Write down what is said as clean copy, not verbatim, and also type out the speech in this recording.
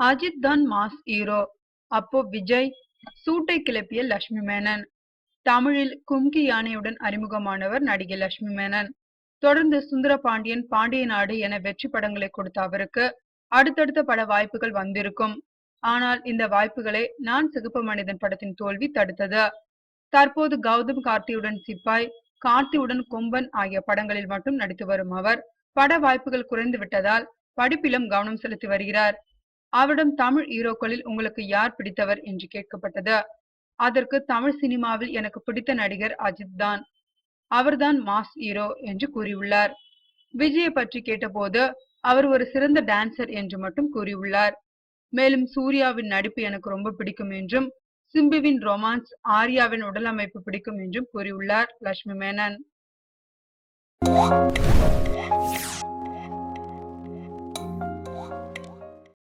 அஜித் தான் mass hero. அப்போ விஜய் சூட்டை கிளப்பிய லட்சுமி மேனன். தமிழில் கும்கி யானையுடன் அறிமுகமானவர் நடிகை லட்சுமி மேனன். தொடர்ந்து சுந்தரபாண்டியன், பாண்டிய நாடு என வெற்றி படங்களை கொடுத்த அவருக்கு அடுத்தடுத்த பட வாய்ப்புகள் வந்திருக்கும். ஆனால் இந்த வாய்ப்புகளை நான் சிகப்பு மனிதன் படத்தின் தோல்வி தடுத்தது. தற்போது கௌதம் கார்த்தியுடன் சிப்பாய், கார்த்தியுடன் கொம்பன் ஆகிய படங்களில் மட்டும் நடித்து வரும் அவர் பட வாய்ப்புகள் குறைந்து விட்டதால் படிப்பிலும் கவனம் செலுத்தி வருகிறார். அவரிடம் தமிழ் ஹீரோக்களில் உங்களுக்கு யார் பிடித்தவர் என்று கேட்கப்பட்டது. அதற்கு தமிழ் சினிமாவில் எனக்கு பிடித்த நடிகர் அஜித் தான், அவர்தான் மாஸ் ஹீரோ என்று கூறியுள்ளார். விஜயை பற்றி கேட்டபோது அவர் ஒரு சிறந்த டான்சர் என்று மட்டும் கூறியுள்ளார். மேலும் சூர்யாவின் நடிப்பு எனக்கு ரொம்ப பிடிக்கும் என்றும், சிம்புவின் ரொமான்ஸ், ஆர்யாவின் உடல் அமைப்பு பிடிக்கும் என்றும் கூறியுள்ளார் லட்சுமி மேனன்.